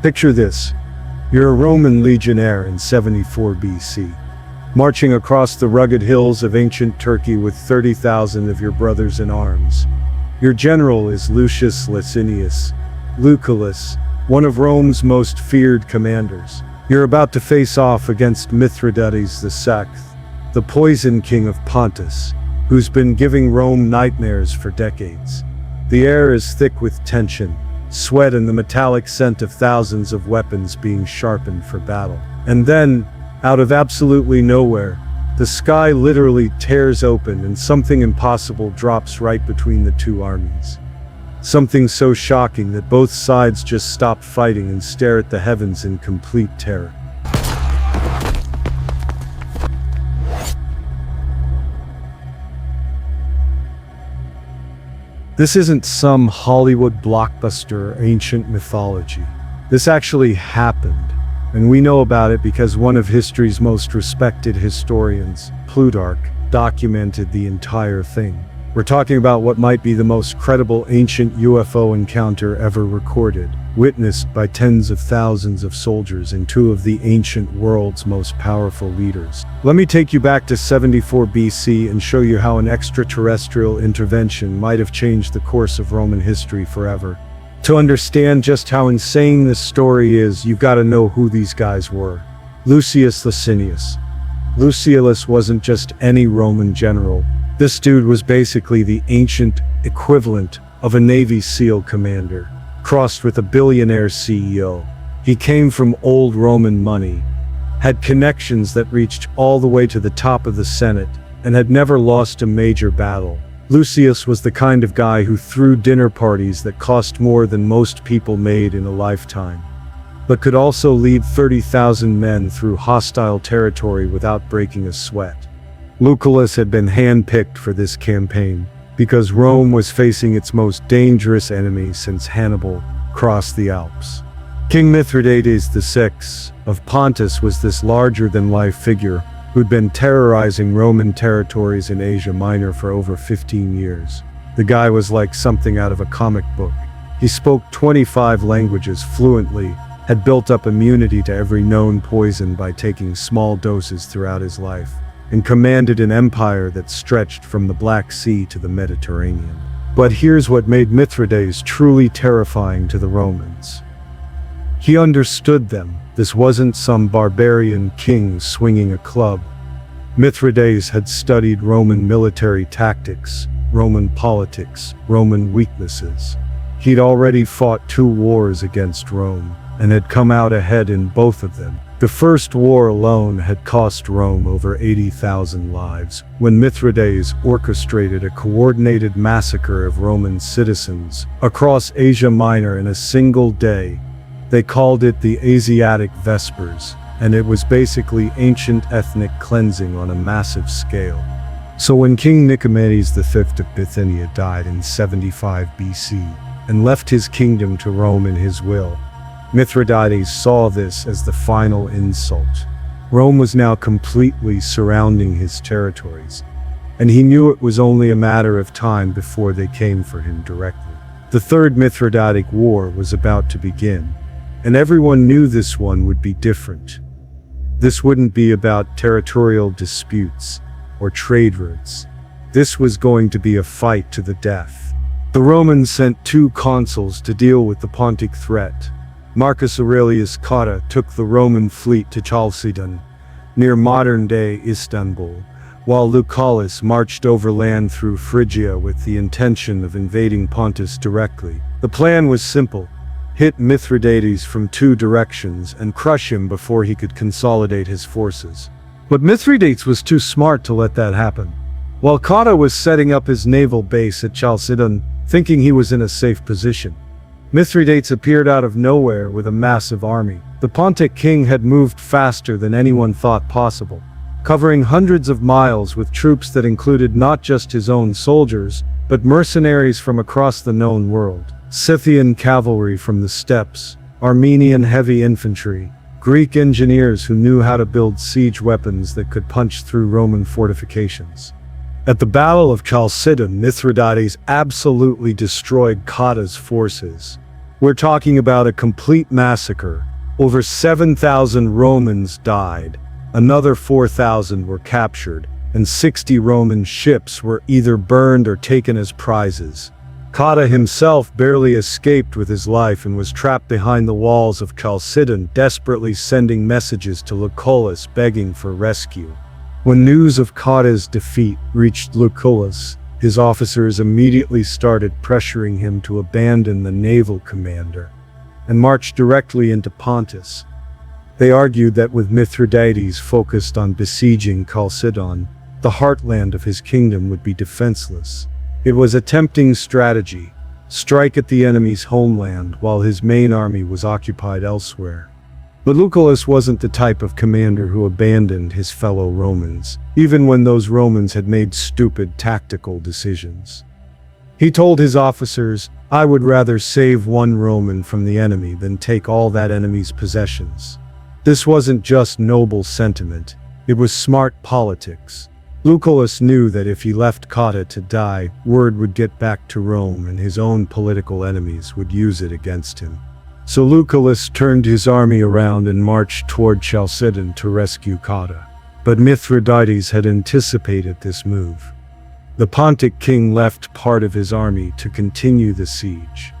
Picture this. You're a Roman legionnaire in 74 BC, marching across the rugged hills of ancient Turkey with 30,000 of your brothers in arms. Your general is Lucius Licinius, Lucullus, one of Rome's most feared commanders. You're about to face off against Mithridates II, the poison king of Pontus, who's been giving Rome nightmares for decades. The air is thick with tension, sweat, and the metallic scent of thousands of weapons being sharpened for battle. And then, out of absolutely nowhere, the sky literally tears open and something impossible drops right between the two armies. Something so shocking that both sides just stop fighting and stare at the heavens in complete terror. This isn't some Hollywood blockbuster or ancient mythology. This actually happened, and we know about it because one of history's most respected historians, Plutarch, documented the entire thing. We're talking about what might be the most credible ancient UFO encounter ever recorded, witnessed by tens of thousands of soldiers and two of the ancient world's most powerful leaders. Let me take you back to 74 BC and show you how an extraterrestrial intervention might have changed the course of Roman history forever. To understand just how insane this story is, you've got to know who these guys were. Lucius Licinius. Lucullus wasn't just any Roman general. This dude was basically the ancient equivalent of a Navy SEAL commander, crossed with a billionaire CEO. He came from old Roman money, had connections that reached all the way to the top of the Senate, and had never lost a major battle. Lucius was the kind of guy who threw dinner parties that cost more than most people made in a lifetime, but could also lead 30,000 men through hostile territory without breaking a sweat. Lucullus had been handpicked for this campaign because Rome was facing its most dangerous enemy since Hannibal crossed the Alps. King Mithridates VI of Pontus was this larger-than-life figure who'd been terrorizing Roman territories in Asia Minor for over 15 years. The guy was like something out of a comic book. He spoke 25 languages fluently, had built up immunity to every known poison by taking small doses throughout his life, and commanded an empire that stretched from the Black Sea to the Mediterranean. But here's what made Mithridates truly terrifying to the Romans. He understood them. This wasn't some barbarian king swinging a club. Mithridates had studied Roman military tactics, Roman politics, Roman weaknesses. He'd already fought 2 wars against Rome, and had come out ahead in both of them. The first war alone had cost Rome over 80,000 lives, when Mithridates orchestrated a coordinated massacre of Roman citizens across Asia Minor in a single day. They called it the Asiatic Vespers, and it was basically ancient ethnic cleansing on a massive scale. So when King Nicomedes V of Bithynia died in 75 BC, and left his kingdom to Rome in his will, Mithridates saw this as the final insult. Rome was now completely surrounding his territories, and he knew it was only a matter of time before they came for him directly. The Third Mithridatic War was about to begin, and everyone knew this one would be different. This wouldn't be about territorial disputes or trade routes. This was going to be a fight to the death. The Romans sent 2 consuls to deal with the Pontic threat. Marcus Aurelius Cotta took the Roman fleet to Chalcedon, near modern-day Istanbul, while Lucullus marched overland through Phrygia with the intention of invading Pontus directly. The plan was simple: hit Mithridates from 2 directions and crush him before he could consolidate his forces. But Mithridates was too smart to let that happen. While Cotta was setting up his naval base at Chalcedon, thinking he was in a safe position, Mithridates appeared out of nowhere with a massive army. The Pontic king had moved faster than anyone thought possible, covering hundreds of miles with troops that included not just his own soldiers, but mercenaries from across the known world. Scythian cavalry from the steppes, Armenian heavy infantry, Greek engineers who knew how to build siege weapons that could punch through Roman fortifications. At the Battle of Chalcedon, Mithridates absolutely destroyed Cotta's forces. We're talking about a complete massacre. Over 7,000 Romans died, another 4,000 were captured, and 60 Roman ships were either burned or taken as prizes. Cotta himself barely escaped with his life and was trapped behind the walls of Chalcedon, desperately sending messages to Lucullus begging for rescue. When news of Cotta's defeat reached Lucullus, his officers immediately started pressuring him to abandon the naval commander and march directly into Pontus. They argued that with Mithridates focused on besieging Chalcedon, the heartland of his kingdom would be defenseless. It was a tempting strategy, strike at the enemy's homeland while his main army was occupied elsewhere. But Lucullus wasn't the type of commander who abandoned his fellow Romans, even when those Romans had made stupid tactical decisions. He told his officers, "I would rather save one Roman from the enemy than take all that enemy's possessions." This wasn't just noble sentiment, it was smart politics. Lucullus knew that if he left Cotta to die, word would get back to Rome and his own political enemies would use it against him. So Lucullus turned his army around and marched toward Chalcedon to rescue Cotta. But Mithridates had anticipated this move. The Pontic king left part of his army to continue the siege,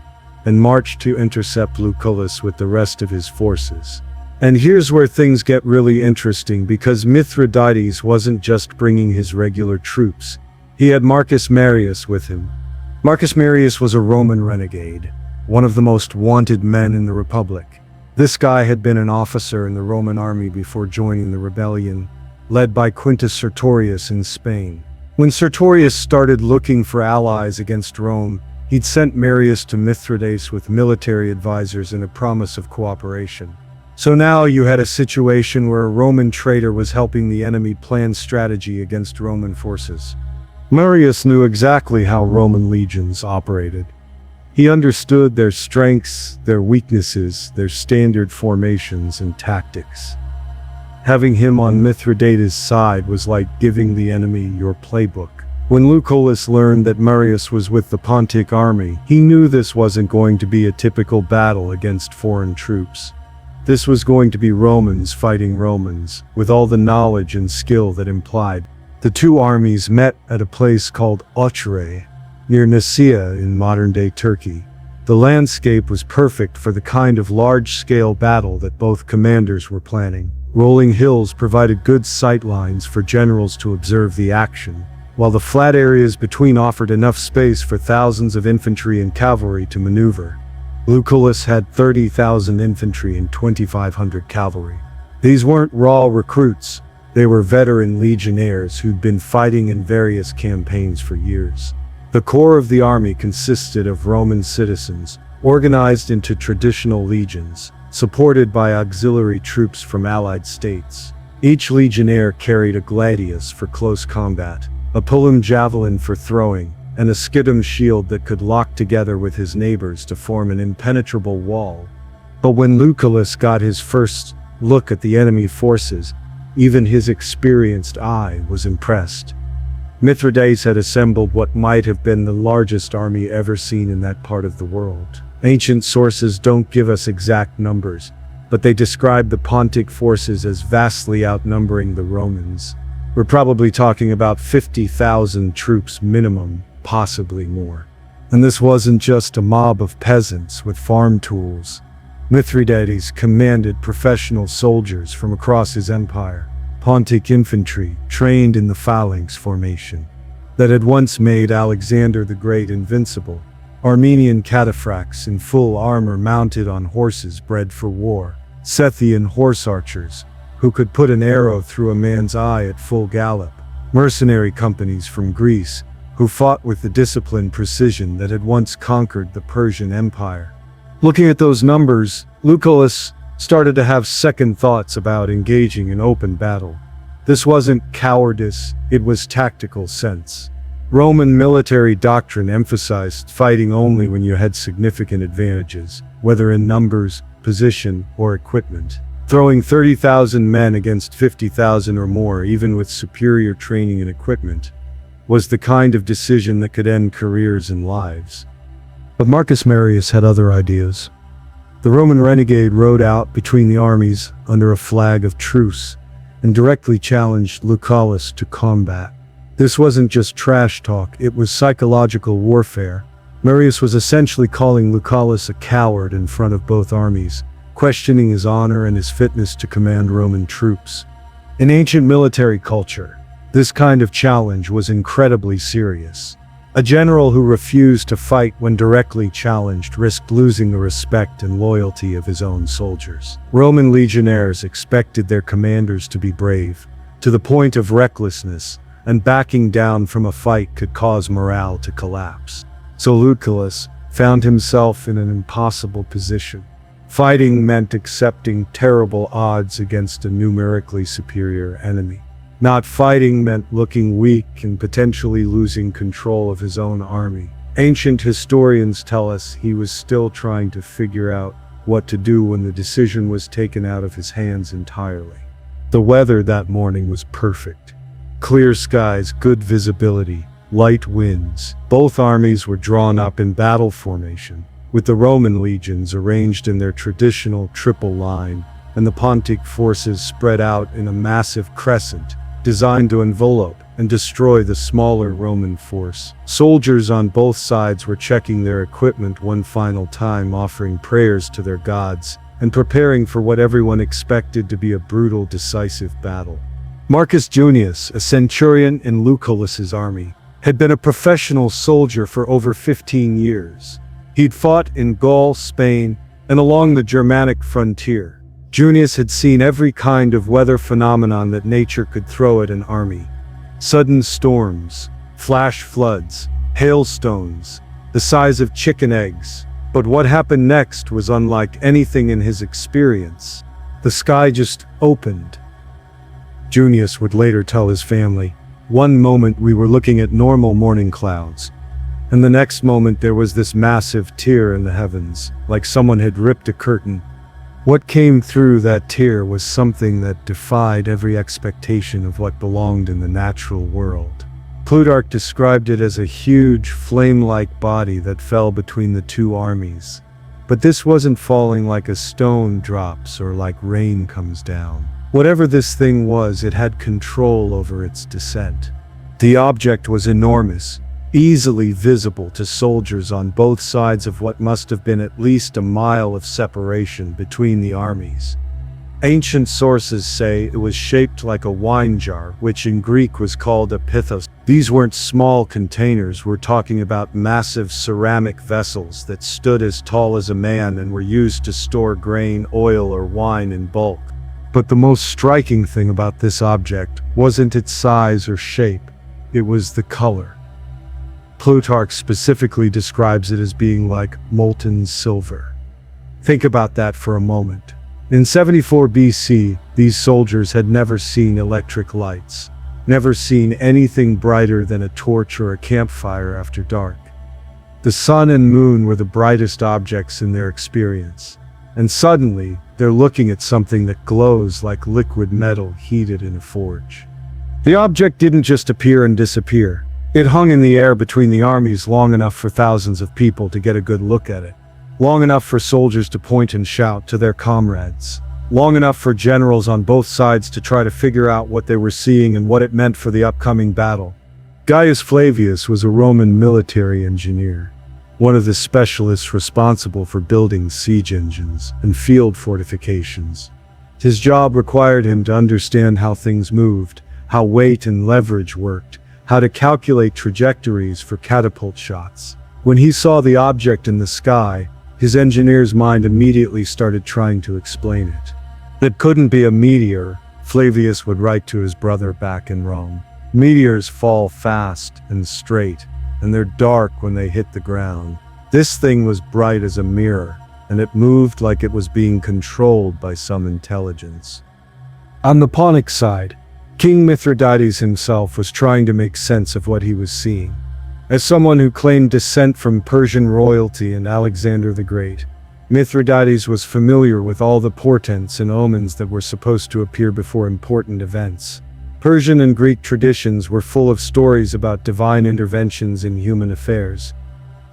and marched to intercept Lucullus with the rest of his forces. And here's where things get really interesting, because Mithridates wasn't just bringing his regular troops. He had Marcus Marius with him. Marcus Marius was a Roman renegade, one of the most wanted men in the Republic. This guy had been an officer in the Roman army before joining the rebellion, led by Quintus Sertorius in Spain. When Sertorius started looking for allies against Rome, he'd sent Marius to Mithridates with military advisors and a promise of cooperation. So now you had a situation where a Roman traitor was helping the enemy plan strategy against Roman forces. Marius knew exactly how Roman legions operated. He understood their strengths, their weaknesses, their standard formations and tactics. Having him on Mithridates' side was like giving the enemy your playbook. When Lucullus learned that Marius was with the Pontic army, he knew this wasn't going to be a typical battle against foreign troops. This was going to be Romans fighting Romans, with all the knowledge and skill that implied. The two armies met at a place called Ochre, near Nicaea in modern-day Turkey. The landscape was perfect for the kind of large-scale battle that both commanders were planning. Rolling hills provided good sight lines for generals to observe the action, while the flat areas between offered enough space for thousands of infantry and cavalry to maneuver. Lucullus had 30,000 infantry and 2,500 cavalry. These weren't raw recruits, they were veteran legionnaires who'd been fighting in various campaigns for years. The core of the army consisted of Roman citizens, organized into traditional legions, supported by auxiliary troops from allied states. Each legionnaire carried a gladius for close combat, a pilum javelin for throwing, and a scidum shield that could lock together with his neighbors to form an impenetrable wall. But when Lucullus got his first look at the enemy forces, even his experienced eye was impressed. Mithridates had assembled what might have been the largest army ever seen in that part of the world. Ancient sources don't give us exact numbers, but they describe the Pontic forces as vastly outnumbering the Romans. We're probably talking about 50,000 troops minimum, possibly more. And this wasn't just a mob of peasants with farm tools. Mithridates commanded professional soldiers from across his empire, Pontic infantry trained in the phalanx formation that had once made Alexander the Great invincible, Armenian cataphracts in full armor mounted on horses bred for war, Scythian horse archers who could put an arrow through a man's eye at full gallop, mercenary companies from Greece who fought with the disciplined precision that had once conquered the Persian Empire. Looking at those numbers, Lucullus started to have second thoughts about engaging in open battle. This wasn't cowardice, it was tactical sense. Roman military doctrine emphasized fighting only when you had significant advantages, whether in numbers, position, or equipment. Throwing 30,000 men against 50,000 or more, even with superior training and equipment, was the kind of decision that could end careers and lives. But Marcus Marius had other ideas. The Roman renegade rode out between the armies under a flag of truce and directly challenged Lucullus to combat. This wasn't just trash talk, it was psychological warfare. Marius was essentially calling Lucullus a coward in front of both armies, questioning his honor and his fitness to command Roman troops. In ancient military culture, this kind of challenge was incredibly serious. A general who refused to fight when directly challenged risked losing the respect and loyalty of his own soldiers. Roman legionnaires expected their commanders to be brave, to the point of recklessness, and backing down from a fight could cause morale to collapse. So Lucullus found himself in an impossible position. Fighting meant accepting terrible odds against a numerically superior enemy. Not fighting meant looking weak and potentially losing control of his own army. Ancient historians tell us he was still trying to figure out what to do when the decision was taken out of his hands entirely. The weather that morning was perfect. Clear skies, good visibility, light winds. Both armies were drawn up in battle formation, with the Roman legions arranged in their traditional triple line, and the Pontic forces spread out in a massive crescent, designed to envelop and destroy the smaller Roman force. Soldiers on both sides were checking their equipment one final time, offering prayers to their gods, and preparing for what everyone expected to be a brutal, decisive battle. Marcus Junius, a centurion in Lucullus's army, had been a professional soldier for over 15 years. He'd fought in Gaul, Spain, and along the Germanic frontier. Junius had seen every kind of weather phenomenon that nature could throw at an army. Sudden storms, flash floods, hailstones, the size of chicken eggs. But what happened next was unlike anything in his experience. The sky just opened. Junius would later tell his family, "One moment we were looking at normal morning clouds, and the next moment there was this massive tear in the heavens, like someone had ripped a curtain. What came through that tear was something that defied every expectation of what belonged in the natural world." Plutarch described it as a huge, flame-like body that fell between the two armies. But this wasn't falling like a stone drops or like rain comes down. Whatever this thing was, it had control over its descent. The object was enormous, easily visible to soldiers on both sides of what must have been at least a mile of separation between the armies. Ancient sources say it was shaped like a wine jar, which in Greek was called a pithos. These weren't small containers, we're talking about massive ceramic vessels that stood as tall as a man and were used to store grain, oil, or wine in bulk. But the most striking thing about this object wasn't its size or shape, it was the color. Plutarch specifically describes it as being like molten silver. Think about that for a moment. In 74 BC, these soldiers had never seen electric lights, never seen anything brighter than a torch or a campfire after dark. The sun and moon were the brightest objects in their experience, and suddenly, they're looking at something that glows like liquid metal heated in a forge. The object didn't just appear and disappear. It hung in the air between the armies long enough for thousands of people to get a good look at it. Long enough for soldiers to point and shout to their comrades. Long enough for generals on both sides to try to figure out what they were seeing and what it meant for the upcoming battle. Gaius Flavius was a Roman military engineer, one of the specialists responsible for building siege engines and field fortifications. His job required him to understand how things moved, how weight and leverage worked, how to calculate trajectories for catapult shots. When he saw the object in the sky, his engineer's mind immediately started trying to explain it. It couldn't be a meteor, Flavius would write to his brother back in Rome. Meteors fall fast and straight, and they're dark when they hit the ground. This thing was bright as a mirror, and it moved like it was being controlled by some intelligence. On the Pontic side, King Mithridates himself was trying to make sense of what he was seeing. As someone who claimed descent from Persian royalty and Alexander the Great, Mithridates was familiar with all the portents and omens that were supposed to appear before important events. Persian and Greek traditions were full of stories about divine interventions in human affairs.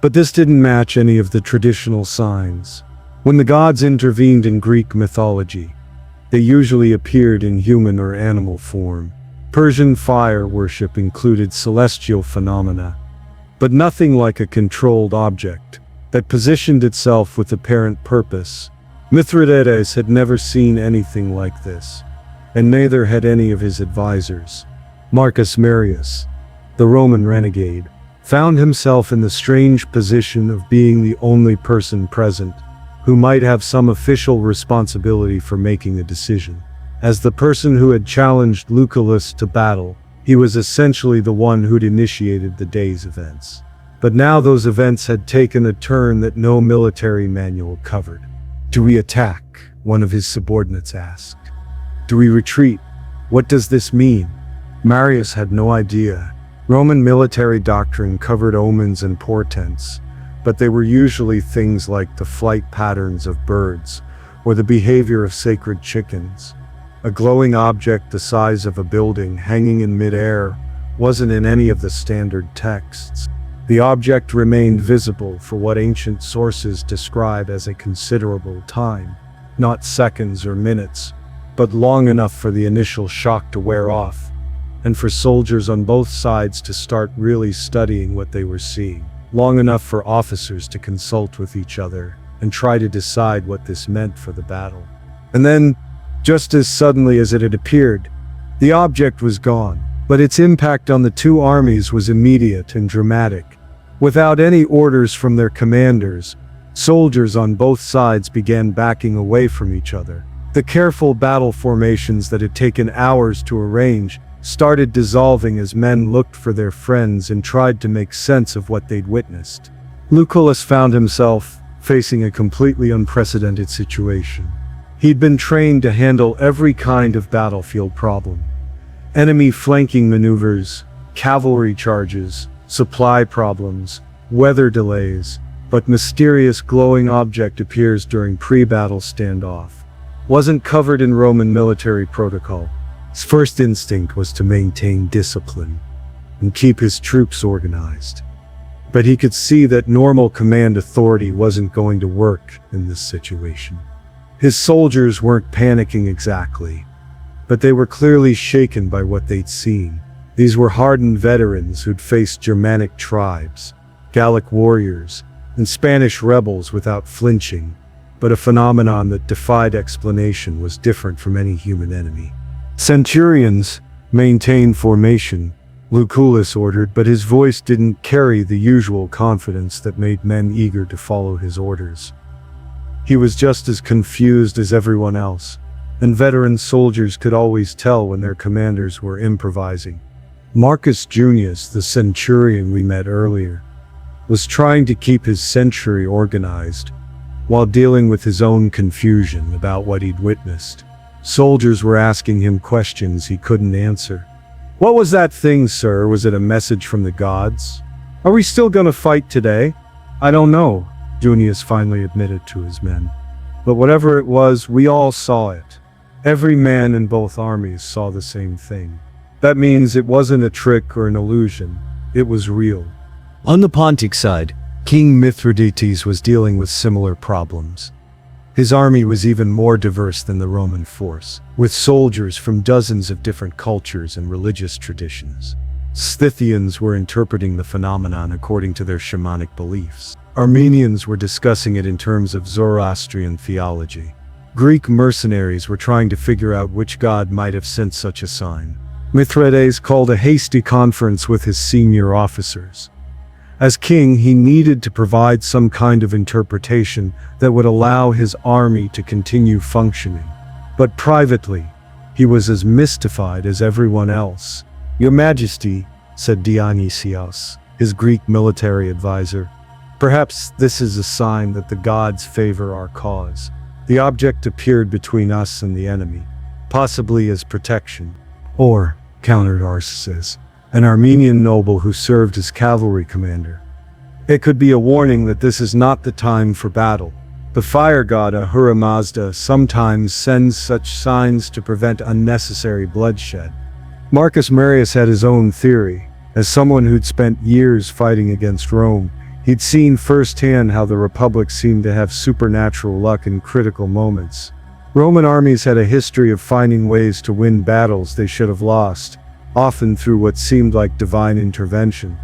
But this didn't match any of the traditional signs. When the gods intervened in Greek mythology, they usually appeared in human or animal form. Persian fire worship included celestial phenomena, but nothing like a controlled object that positioned itself with apparent purpose. Mithridates had never seen anything like this, and neither had any of his advisors. Marcus Marius, the Roman renegade, found himself in the strange position of being the only person present who might have some official responsibility for making a decision. As the person who had challenged Lucullus to battle, he was essentially the one who'd initiated the day's events. But now those events had taken a turn that no military manual covered. "Do we attack?" one of his subordinates asked. "Do we retreat? What does this mean?" Marius had no idea. Roman military doctrine covered omens and portents, but they were usually things like the flight patterns of birds or the behavior of sacred chickens. A glowing object the size of a building hanging in mid-air wasn't in any of the standard texts. The object remained visible for what ancient sources describe as a considerable time, not seconds or minutes, but long enough for the initial shock to wear off, and for soldiers on both sides to start really studying what they were seeing, long enough for officers to consult with each other and try to decide what this meant for the battle. And then, just as suddenly as it had appeared, the object was gone, but its impact on the two armies was immediate and dramatic. Without any orders from their commanders, soldiers on both sides began backing away from each other. The careful battle formations that had taken hours to arrange started dissolving as men looked for their friends and tried to make sense of what they'd witnessed. Lucullus found himself facing a completely unprecedented situation. He'd been trained to handle every kind of battlefield problem. Enemy flanking maneuvers, cavalry charges, supply problems, weather delays, but mysterious glowing object appears during pre-battle standoff. Wasn't covered in Roman military protocol. His first instinct was to maintain discipline and keep his troops organized. But he could see that normal command authority wasn't going to work in this situation. His soldiers weren't panicking exactly, but they were clearly shaken by what they'd seen. These were hardened veterans who'd faced Germanic tribes, Gallic warriors, and Spanish rebels without flinching, but a phenomenon that defied explanation was different from any human enemy. "Centurions, maintain formation," Lucullus ordered, but his voice didn't carry the usual confidence that made men eager to follow his orders. He was just as confused as everyone else, and veteran soldiers could always tell when their commanders were improvising. Marcus Junius, the centurion we met earlier, was trying to keep his century organized while dealing with his own confusion about what he'd witnessed. Soldiers were asking him questions he couldn't answer. "What was that thing, sir? Was it a message from the gods? Are we still gonna fight today?" "I don't know," Junius finally admitted to his men. "But whatever it was, we all saw it. Every man in both armies saw the same thing. That means it wasn't a trick or an illusion. It was real." On the Pontic side, King Mithridates was dealing with similar problems. His army was even more diverse than the Roman force, with soldiers from dozens of different cultures and religious traditions. Scythians were interpreting the phenomenon according to their shamanic beliefs. Armenians were discussing it in terms of Zoroastrian theology. Greek mercenaries were trying to figure out which god might have sent such a sign. Mithridates called a hasty conference with his senior officers. As king, he needed to provide some kind of interpretation that would allow his army to continue functioning. But privately, he was as mystified as everyone else. "Your Majesty," said Dionysios, his Greek military advisor, "perhaps this is a sign that the gods favor our cause. The object appeared between us and the enemy, possibly as protection." "Or," countered Arsaces, an Armenian noble who served as cavalry commander, "it could be a warning that this is not the time for battle. The fire god Ahura Mazda sometimes sends such signs to prevent unnecessary bloodshed." Marcus Marius had his own theory. As someone who'd spent years fighting against Rome, He'd seen firsthand how the Republic seemed to have supernatural luck in critical moments. Roman armies had a history of finding ways to win battles they should have lost, often through what seemed like divine intervention.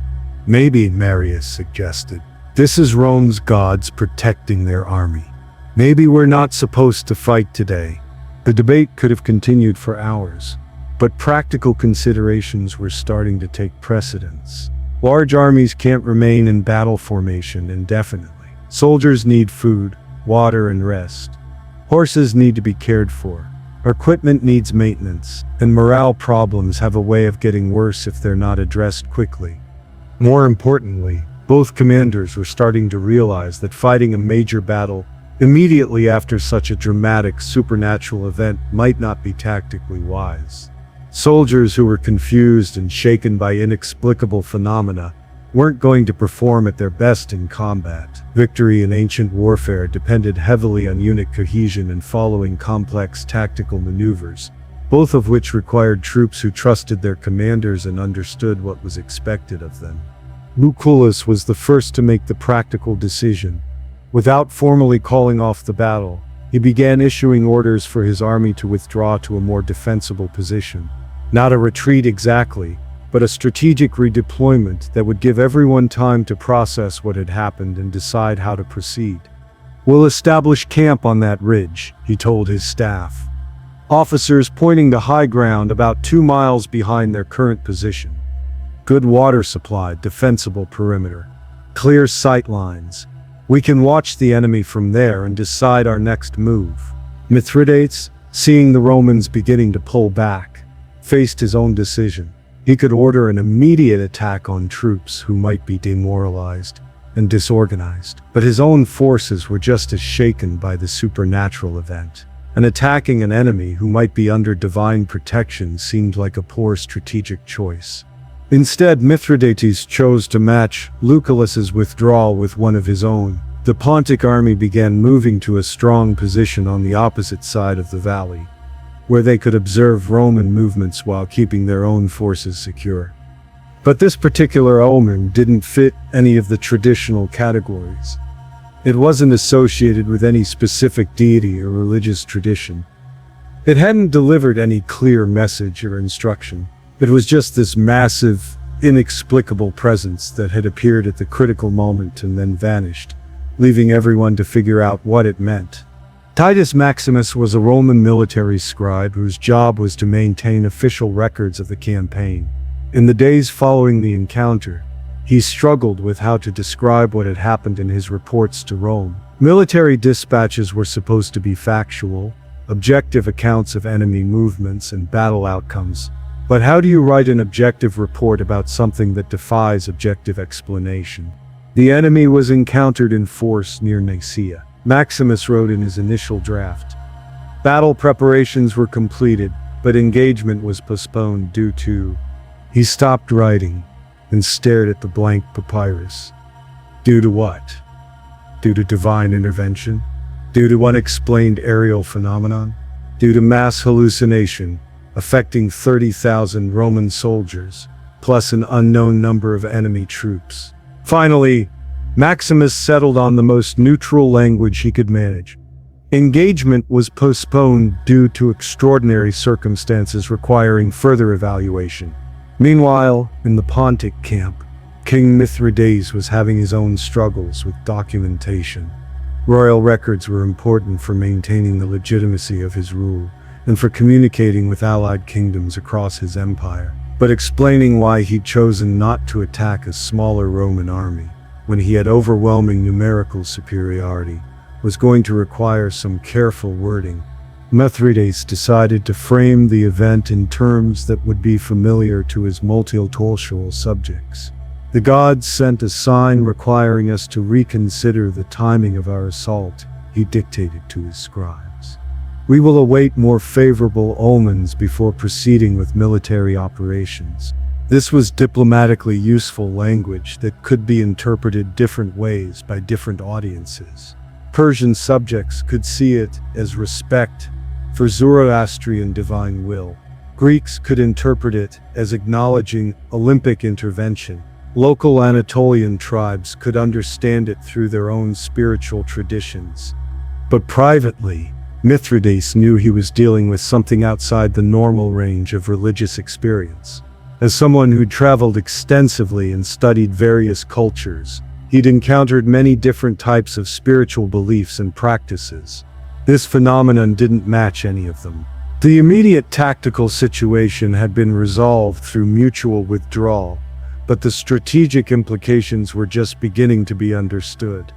Maybe, Marius suggested, this is Rome's gods protecting their army. Maybe we're not supposed to fight today. The debate could have continued for hours, but practical considerations were starting to take precedence. Large armies can't remain in battle formation indefinitely. Soldiers need food, water, and rest. Horses need to be cared for. Equipment needs maintenance, and morale problems have a way of getting worse if they're not addressed quickly. More importantly, both commanders were starting to realize that fighting a major battle immediately after such a dramatic supernatural event might not be tactically wise. Soldiers who were confused and shaken by inexplicable phenomena weren't going to perform at their best in combat. Victory in ancient warfare depended heavily on unit cohesion and following complex tactical maneuvers, both of which required troops who trusted their commanders and understood what was expected of them. Lucullus was the first to make the practical decision. Without formally calling off the battle, he began issuing orders for his army to withdraw to a more defensible position. Not a retreat exactly, but a strategic redeployment that would give everyone time to process what had happened and decide how to proceed. "We'll establish camp on that ridge," he told his staff. Officers pointing to high ground about 2 miles behind their current position. Good water supply, defensible perimeter, clear sight lines. We can watch the enemy from there and decide our next move. Mithridates, seeing the Romans beginning to pull back, faced his own decision. He could order an immediate attack on troops who might be demoralized and disorganized, but his own forces were just as shaken by the supernatural event. And attacking an enemy who might be under divine protection seemed like a poor strategic choice. Instead, Mithridates chose to match Lucullus's withdrawal with one of his own. The Pontic army began moving to a strong position on the opposite side of the valley, where they could observe Roman movements while keeping their own forces secure. But this particular omen didn't fit any of the traditional categories. It wasn't associated with any specific deity or religious tradition. It hadn't delivered any clear message or instruction. It was just this massive, inexplicable presence that had appeared at the critical moment and then vanished, leaving everyone to figure out what it meant. Titus Maximus was a Roman military scribe whose job was to maintain official records of the campaign. In the days following the encounter, he struggled with how to describe what had happened in his reports to Rome. Military dispatches were supposed to be factual, objective accounts of enemy movements and battle outcomes. But how do you write an objective report about something that defies objective explanation? The enemy was encountered in force near Nicaea, Maximus wrote in his initial draft. Battle preparations were completed, but engagement was postponed due to... He stopped writing and stared at the blank papyrus. Due to what? Due to divine intervention? Due to unexplained aerial phenomenon? Due to mass hallucination affecting 30,000 Roman soldiers, plus an unknown number of enemy troops? Finally, Maximus settled on the most neutral language he could manage. Engagement was postponed due to extraordinary circumstances requiring further evaluation. Meanwhile, in the Pontic camp, King Mithridates was having his own struggles with documentation. Royal records were important for maintaining the legitimacy of his rule and for communicating with allied kingdoms across his empire. But explaining why he'd chosen not to attack a smaller Roman army when he had overwhelming numerical superiority was going to require some careful wording. Mithridates decided to frame the event in terms that would be familiar to his multicultural subjects. The gods sent a sign requiring us to reconsider the timing of our assault, he dictated to his scribes. We will await more favorable omens before proceeding with military operations. This was diplomatically useful language that could be interpreted different ways by different audiences. Persian subjects could see it as respect for Zoroastrian divine will. Greeks could interpret it as acknowledging Olympic intervention, Local Anatolian tribes could understand it through their own spiritual traditions. But privately, Mithridates knew he was dealing with something outside the normal range of religious experience. As someone who'd traveled extensively and studied various cultures, he'd encountered many different types of spiritual beliefs and practices. This phenomenon didn't match any of them. The immediate tactical situation had been resolved through mutual withdrawal, but the strategic implications were just beginning to be understood.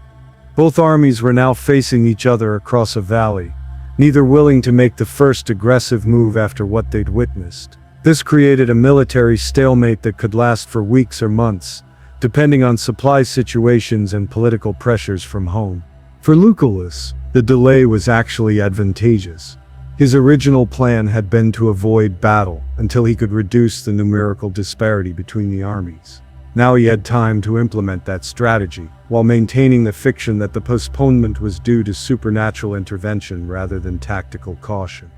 Both armies were now facing each other across a valley, neither willing to make the first aggressive move after what they'd witnessed. This created a military stalemate that could last for weeks or months, depending on supply situations and political pressures from home. For Lucullus, the delay was actually advantageous. His original plan had been to avoid battle until he could reduce the numerical disparity between the armies. Now he had time to implement that strategy, while maintaining the fiction that the postponement was due to supernatural intervention rather than tactical caution.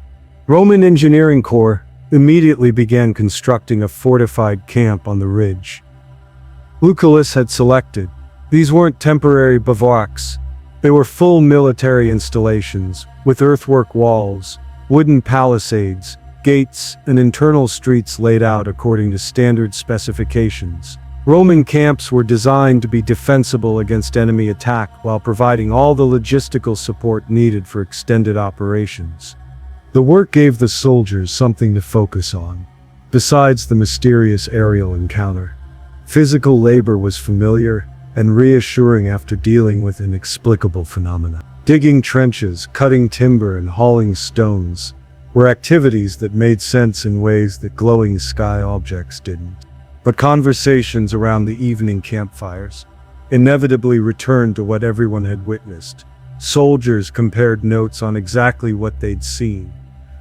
Roman engineering corps immediately began constructing a fortified camp on the ridge. Lucullus had selected. These weren't temporary bivouacs. They were full military installations, with earthwork walls, wooden palisades, gates, and internal streets laid out according to standard specifications. Roman camps were designed to be defensible against enemy attack while providing all the logistical support needed for extended operations. The work gave the soldiers something to focus on, besides the mysterious aerial encounter. Physical labor was familiar and reassuring after dealing with inexplicable phenomena. Digging trenches, cutting timber, and hauling stones were activities that made sense in ways that glowing sky objects didn't. But conversations around the evening campfires inevitably returned to what everyone had witnessed. Soldiers compared notes on exactly what they'd seen,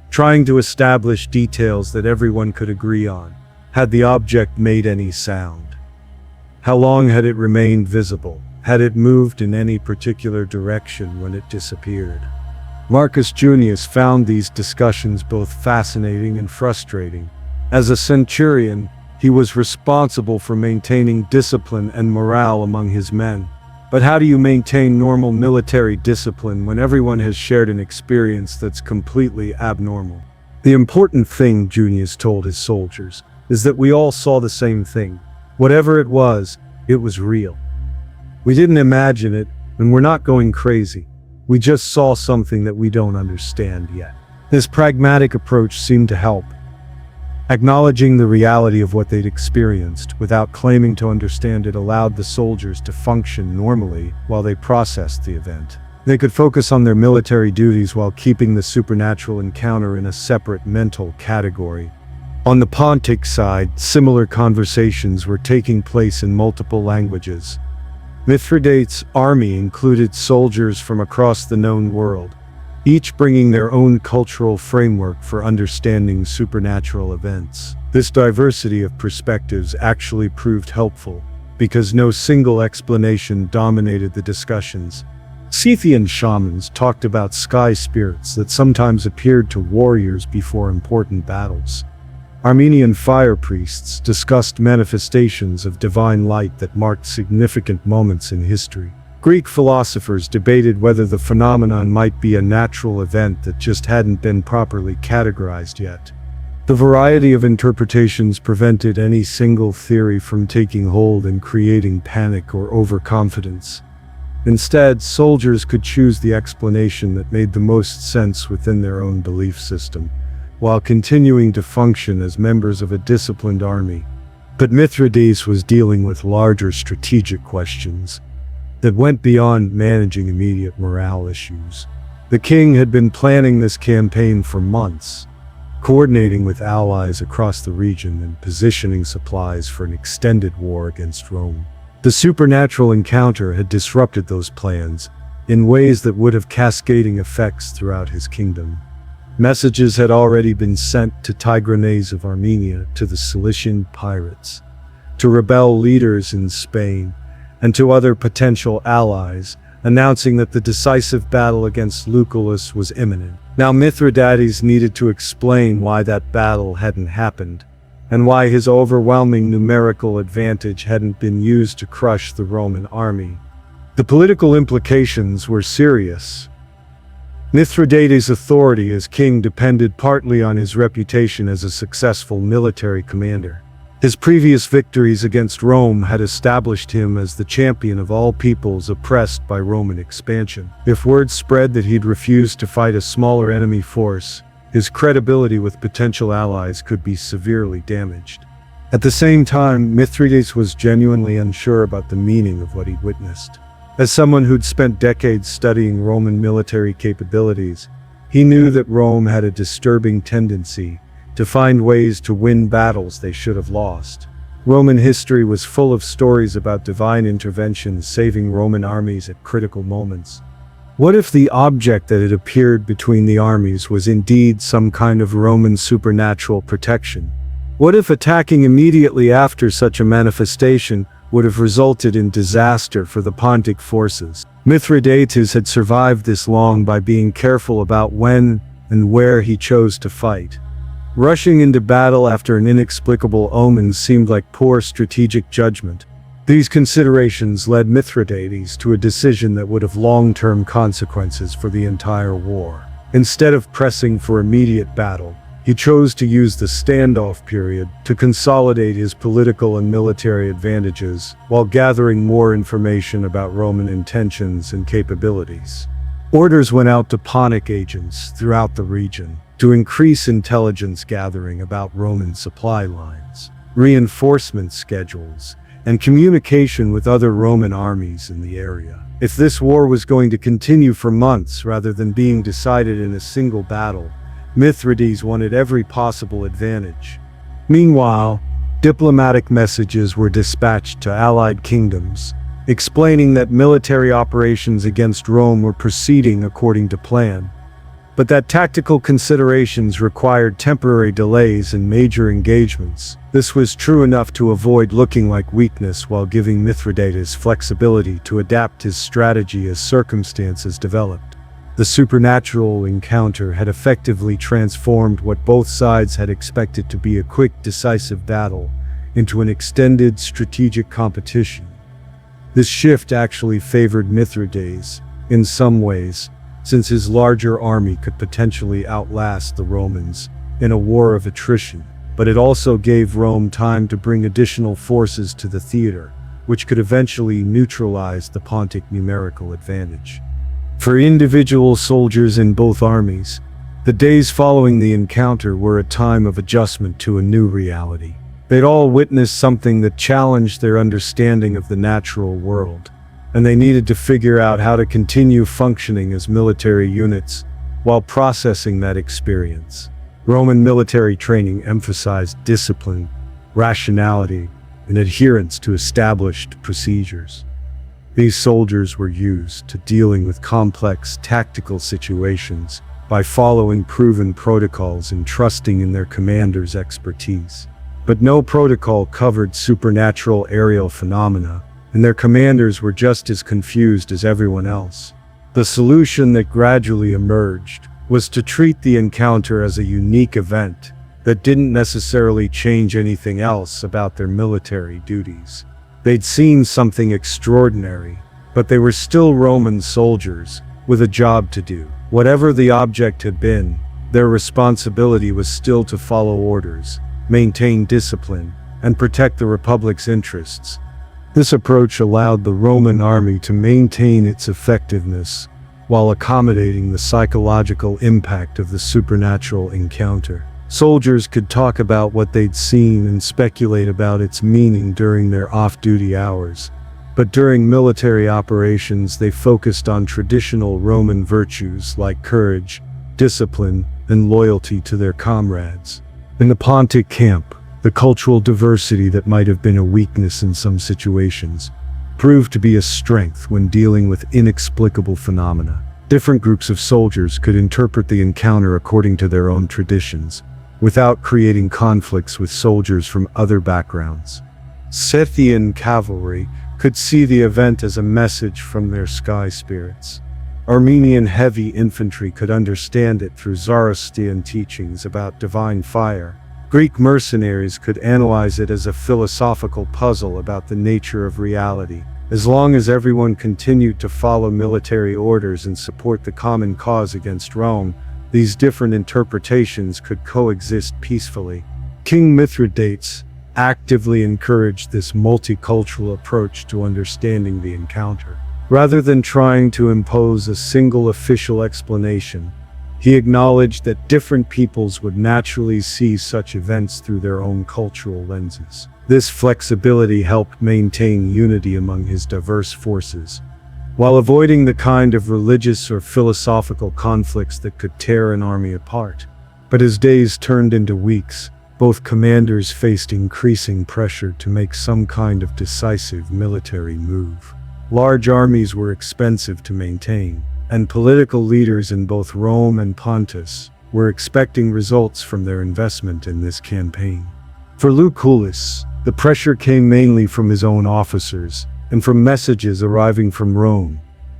trying to establish details that everyone could agree on. Had the object made any sound? How long had it remained visible? Had it moved in any particular direction when it disappeared? Marcus Junius found these discussions both fascinating and frustrating. As a centurion, he was responsible for maintaining discipline and morale among his men. But how do you maintain normal military discipline when everyone has shared an experience that's completely abnormal? The important thing, Junius told his soldiers, is that we all saw the same thing. Whatever it was real. We didn't imagine it, and we're not going crazy. We just saw something that we don't understand yet. This pragmatic approach seemed to help. Acknowledging the reality of what they'd experienced without claiming to understand it allowed the soldiers to function normally while they processed the event. They could focus on their military duties while keeping the supernatural encounter in a separate mental category. On the Pontic side, similar conversations were taking place in multiple languages. Mithridates' army included soldiers from across the known world, each bringing their own cultural framework for understanding supernatural events. This diversity of perspectives actually proved helpful, because no single explanation dominated the discussions. Scythian shamans talked about sky spirits that sometimes appeared to warriors before important battles. Armenian fire priests discussed manifestations of divine light that marked significant moments in history. Greek philosophers debated whether the phenomenon might be a natural event that just hadn't been properly categorized yet. The variety of interpretations prevented any single theory from taking hold and creating panic or overconfidence. Instead, soldiers could choose the explanation that made the most sense within their own belief system, while continuing to function as members of a disciplined army. But Mithridates was dealing with larger strategic questions that went beyond managing immediate morale issues. The king had been planning this campaign for months, coordinating with allies across the region and positioning supplies for an extended war against Rome. The supernatural encounter had disrupted those plans in ways that would have cascading effects throughout his kingdom. Messages had already been sent to Tigranes of Armenia, to the Cilician pirates, to rebel leaders in Spain, and to other potential allies, announcing that the decisive battle against Lucullus was imminent. Now Mithridates needed to explain why that battle hadn't happened, and why his overwhelming numerical advantage hadn't been used to crush the Roman army. The political implications were serious. Mithridates' authority as king depended partly on his reputation as a successful military commander. His previous victories against Rome had established him as the champion of all peoples oppressed by Roman expansion. If word spread that he'd refused to fight a smaller enemy force, his credibility with potential allies could be severely damaged. At the same time, Mithridates was genuinely unsure about the meaning of what he'd witnessed. As someone who'd spent decades studying Roman military capabilities, he knew that Rome had a disturbing tendency to find ways to win battles they should have lost. Roman history was full of stories about divine intervention saving Roman armies at critical moments. What if the object that had appeared between the armies was indeed some kind of Roman supernatural protection? What if attacking immediately after such a manifestation would have resulted in disaster for the Pontic forces? Mithridates had survived this long by being careful about when and where he chose to fight. Rushing into battle after an inexplicable omen seemed like poor strategic judgment. These considerations led Mithridates to a decision that would have long-term consequences for the entire war. Instead of pressing for immediate battle, he chose to use the standoff period to consolidate his political and military advantages while gathering more information about Roman intentions and capabilities. Orders went out to Pontic agents throughout the region to increase intelligence gathering about Roman supply lines, reinforcement schedules, and communication with other Roman armies in the area. If this war was going to continue for months rather than being decided in a single battle, Mithridates wanted every possible advantage. Meanwhile, diplomatic messages were dispatched to allied kingdoms, explaining that military operations against Rome were proceeding according to plan, but that tactical considerations required temporary delays in major engagements. This was true enough to avoid looking like weakness while giving Mithridates flexibility to adapt his strategy as circumstances developed. The supernatural encounter had effectively transformed what both sides had expected to be a quick, decisive battle into an extended strategic competition. This shift actually favored Mithridates in some ways, since his larger army could potentially outlast the Romans in a war of attrition, but it also gave Rome time to bring additional forces to the theater, which could eventually neutralize the Pontic numerical advantage. For individual soldiers in both armies, the days following the encounter were a time of adjustment to a new reality. They'd all witnessed something that challenged their understanding of the natural world, and they needed to figure out how to continue functioning as military units while processing that experience. Roman military training emphasized discipline, rationality, and adherence to established procedures. These soldiers were used to dealing with complex tactical situations by following proven protocols and trusting in their commander's expertise. But no protocol covered supernatural aerial phenomena, and their commanders were just as confused as everyone else. The solution that gradually emerged was to treat the encounter as a unique event that didn't necessarily change anything else about their military duties. They'd seen something extraordinary, but they were still Roman soldiers with a job to do. Whatever the object had been, their responsibility was still to follow orders, maintain discipline, and protect the Republic's interests. This approach allowed the Roman army to maintain its effectiveness while accommodating the psychological impact of the supernatural encounter. Soldiers could talk about what they'd seen and speculate about its meaning during their off-duty hours, but during military operations they focused on traditional Roman virtues like courage, discipline, and loyalty to their comrades. In the Pontic camp, the cultural diversity that might have been a weakness in some situations proved to be a strength when dealing with inexplicable phenomena. Different groups of soldiers could interpret the encounter according to their own traditions, without creating conflicts with soldiers from other backgrounds. Scythian cavalry could see the event as a message from their sky spirits. Armenian heavy infantry could understand it through Zoroastrian teachings about divine fire, Greek mercenaries could analyze it as a philosophical puzzle about the nature of reality. As long as everyone continued to follow military orders and support the common cause against Rome, these different interpretations could coexist peacefully. King Mithridates actively encouraged this multicultural approach to understanding the encounter. Rather than trying to impose a single official explanation, he acknowledged that different peoples would naturally see such events through their own cultural lenses. This flexibility helped maintain unity among his diverse forces, while avoiding the kind of religious or philosophical conflicts that could tear an army apart. But as days turned into weeks, both commanders faced increasing pressure to make some kind of decisive military move. Large armies were expensive to maintain, and political leaders in both Rome and Pontus were expecting results from their investment in this campaign. For Lucullus, the pressure came mainly from his own officers and from messages arriving from Rome.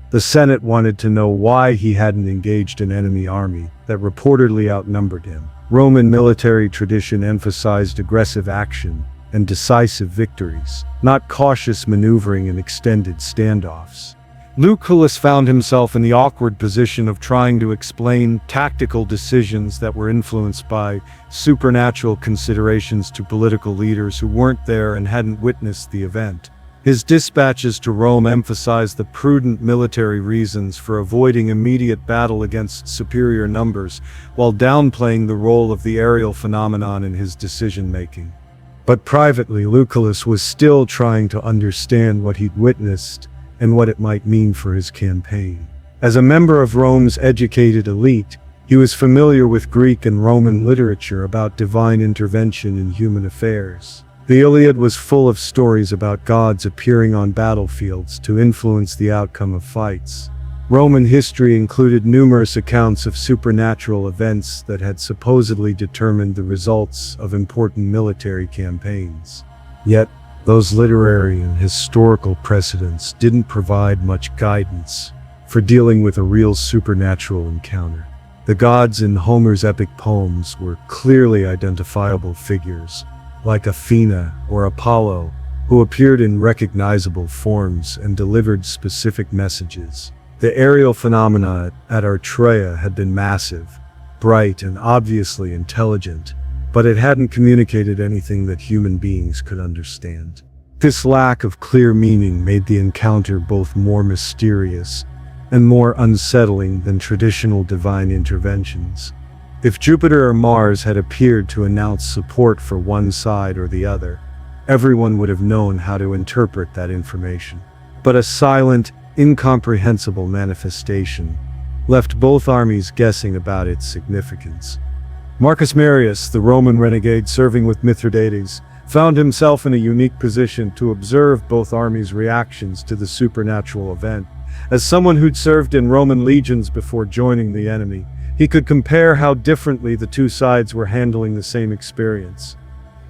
The Senate wanted to know why he hadn't engaged an enemy army that reportedly outnumbered him. Roman military tradition emphasized aggressive action and decisive victories, not cautious maneuvering and extended standoffs. Lucullus found himself in the awkward position of trying to explain tactical decisions that were influenced by supernatural considerations to political leaders who weren't there and hadn't witnessed the event. His dispatches to Rome emphasized the prudent military reasons for avoiding immediate battle against superior numbers, while downplaying the role of the aerial phenomenon in his decision-making. But privately, Lucullus was still trying to understand what he'd witnessed and what it might mean for his campaign. As a member of Rome's educated elite, he was familiar with Greek and Roman literature about divine intervention in human affairs. The Iliad was full of stories about gods appearing on battlefields to influence the outcome of fights. Roman history included numerous accounts of supernatural events that had supposedly determined the results of important military campaigns. Yet, those literary and historical precedents didn't provide much guidance for dealing with a real supernatural encounter. The gods in Homer's epic poems were clearly identifiable figures, like Athena or Apollo, who appeared in recognizable forms and delivered specific messages. The aerial phenomena at Artraea had been massive, bright, and obviously intelligent, but it hadn't communicated anything that human beings could understand. This lack of clear meaning made the encounter both more mysterious and more unsettling than traditional divine interventions. If Jupiter or Mars had appeared to announce support for one side or the other, everyone would have known how to interpret that information. But a silent, incomprehensible manifestation left both armies guessing about its significance. Marcus Marius, the Roman renegade serving with Mithridates, found himself in a unique position to observe both armies' reactions to the supernatural event. As someone who'd served in Roman legions before joining the enemy, he could compare how differently the two sides were handling the same experience.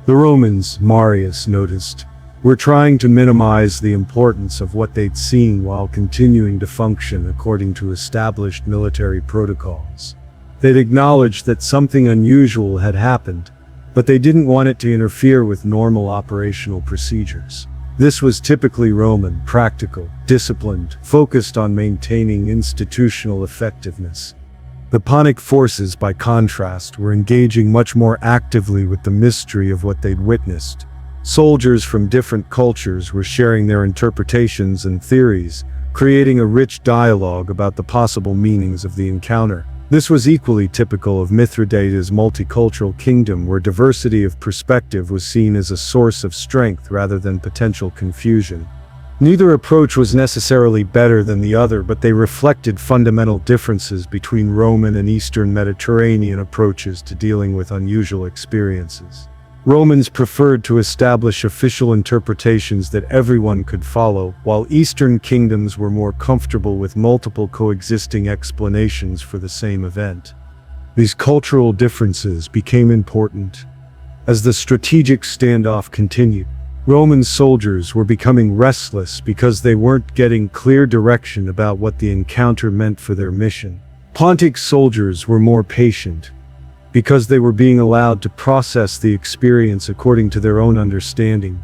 The Romans, Marius noticed, were trying to minimize the importance of what they'd seen while continuing to function according to established military protocols. They'd acknowledged that something unusual had happened, but they didn't want it to interfere with normal operational procedures. This was typically Roman, practical, disciplined, focused on maintaining institutional effectiveness. The Punic forces, by contrast, were engaging much more actively with the mystery of what they'd witnessed. Soldiers from different cultures were sharing their interpretations and theories, creating a rich dialogue about the possible meanings of the encounter. This was equally typical of Mithridates' multicultural kingdom, where diversity of perspective was seen as a source of strength rather than potential confusion. Neither approach was necessarily better than the other, but they reflected fundamental differences between Roman and Eastern Mediterranean approaches to dealing with unusual experiences. Romans preferred to establish official interpretations that everyone could follow, while Eastern kingdoms were more comfortable with multiple coexisting explanations for the same event. These cultural differences became important as the strategic standoff continued. Roman soldiers were becoming restless because they weren't getting clear direction about what the encounter meant for their mission. Pontic soldiers were more patient, because they were being allowed to process the experience according to their own understanding.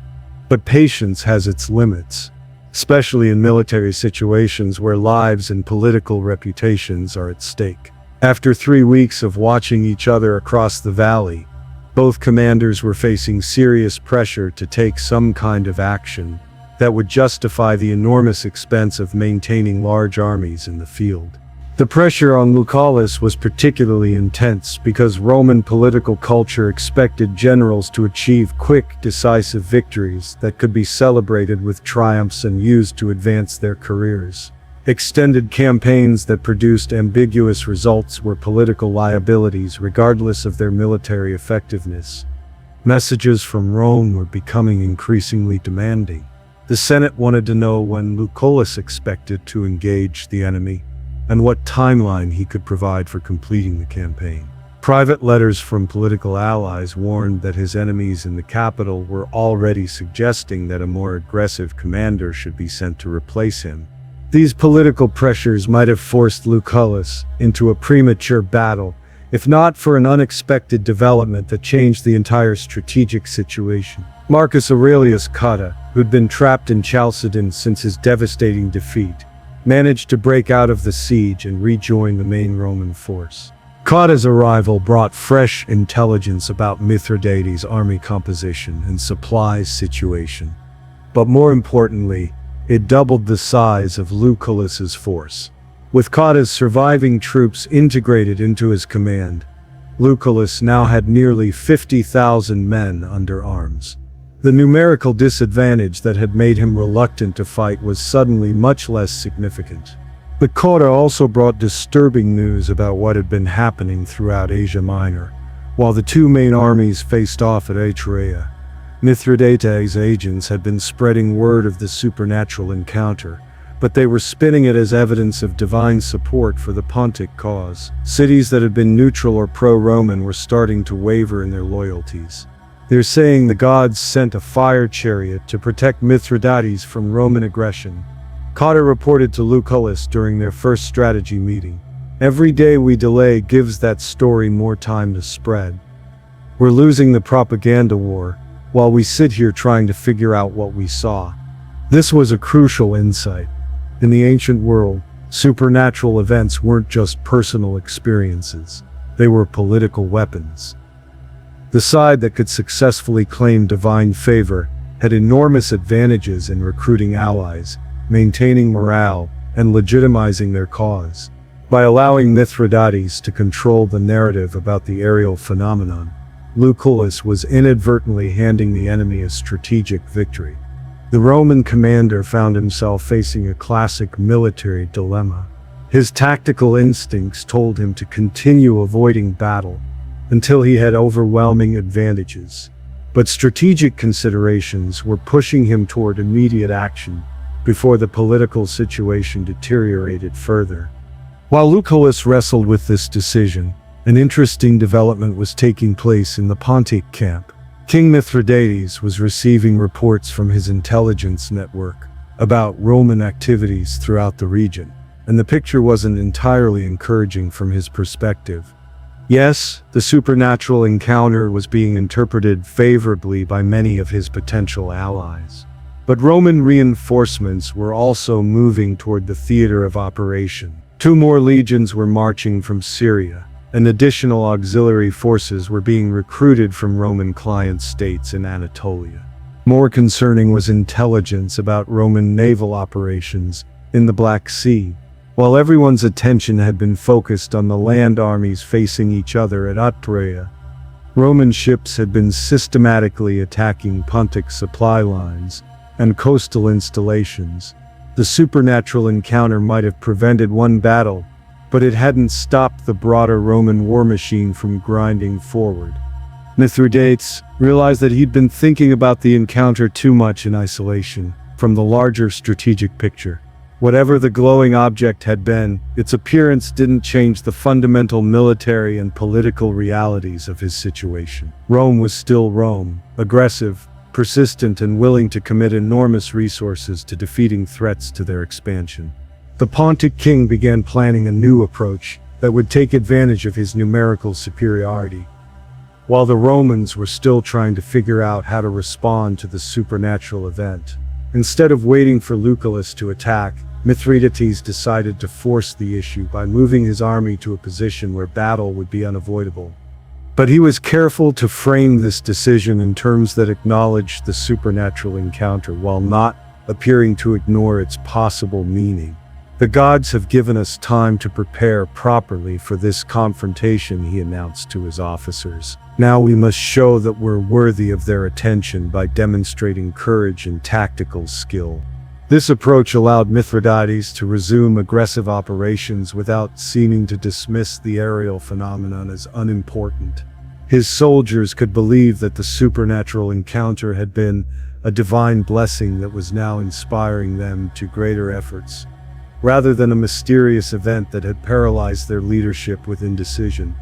But patience has its limits, especially in military situations where lives and political reputations are at stake. After 3 weeks of watching each other across the valley, both commanders were facing serious pressure to take some kind of action that would justify the enormous expense of maintaining large armies in the field. The pressure on Lucullus was particularly intense because Roman political culture expected generals to achieve quick, decisive victories that could be celebrated with triumphs and used to advance their careers. Extended campaigns that produced ambiguous results were political liabilities regardless of their military effectiveness. Messages from Rome were becoming increasingly demanding. The Senate wanted to know when Lucullus expected to engage the enemy, and what timeline he could provide for completing the campaign. Private letters from political allies warned that his enemies in the capital were already suggesting that a more aggressive commander should be sent to replace him. These political pressures might have forced Lucullus into a premature battle, if not for an unexpected development that changed the entire strategic situation. Marcus Aurelius Cotta, who'd been trapped in Chalcedon since his devastating defeat, managed to break out of the siege and rejoin the main Roman force. Cotta's arrival brought fresh intelligence about Mithridates' army composition and supplies situation. But more importantly, it doubled the size of Lucullus's force. With Cotta's surviving troops integrated into his command, Lucullus now had nearly 50,000 men under arms. The numerical disadvantage that had made him reluctant to fight was suddenly much less significant. But Cotta also brought disturbing news about what had been happening throughout Asia Minor. While the two main armies faced off at Etruria, Mithridates' agents had been spreading word of the supernatural encounter, but they were spinning it as evidence of divine support for the Pontic cause. Cities that had been neutral or pro-Roman were starting to waver in their loyalties. They're saying the gods sent a fire chariot to protect Mithridates from Roman aggression. Cotta reported to Lucullus during their first strategy meeting. Every day we delay gives that story more time to spread. We're losing the propaganda war, while we sit here trying to figure out what we saw. This was a crucial insight. In the ancient world, supernatural events weren't just personal experiences. They were political weapons. The side that could successfully claim divine favor had enormous advantages in recruiting allies, maintaining morale, and legitimizing their cause. By allowing Mithridates to control the narrative about the aerial phenomenon, Lucullus was inadvertently handing the enemy a strategic victory. The Roman commander found himself facing a classic military dilemma. His tactical instincts told him to continue avoiding battle until he had overwhelming advantages. But strategic considerations were pushing him toward immediate action before the political situation deteriorated further. While Lucullus wrestled with this decision, an interesting development was taking place in the Pontic camp. King Mithridates was receiving reports from his intelligence network about Roman activities throughout the region, and the picture wasn't entirely encouraging from his perspective. Yes, the supernatural encounter was being interpreted favorably by many of his potential allies. But Roman reinforcements were also moving toward the theater of operation. 2 more legions were marching from Syria, and additional auxiliary forces were being recruited from Roman client states in Anatolia. More concerning was intelligence about Roman naval operations in the Black Sea. While everyone's attention had been focused on the land armies facing each other at Etruria, Roman ships had been systematically attacking Pontic supply lines and coastal installations. The supernatural encounter might have prevented one battle, but it hadn't stopped the broader Roman war machine from grinding forward. Mithridates realized that he'd been thinking about the encounter too much in isolation from the larger strategic picture. Whatever the glowing object had been, its appearance didn't change the fundamental military and political realities of his situation. Rome was still Rome, aggressive, persistent, and willing to commit enormous resources to defeating threats to their expansion. The Pontic king began planning a new approach. that would take advantage of his numerical superiority. While the Romans were still trying to figure out how to respond to the supernatural event. Instead of waiting for Lucullus to attack, Mithridates decided to force the issue by moving his army to a position where battle would be unavoidable. But he was careful to frame this decision in terms that acknowledged the supernatural encounter while not appearing to ignore its possible meaning. The gods have given us time to prepare properly for this confrontation, he announced to his officers. Now we must show that we're worthy of their attention by demonstrating courage and tactical skill. This approach allowed Mithridates to resume aggressive operations without seeming to dismiss the aerial phenomenon as unimportant. His soldiers could believe that the supernatural encounter had been a divine blessing that was now inspiring them to greater efforts, rather than a mysterious event that had paralyzed their leadership with indecision.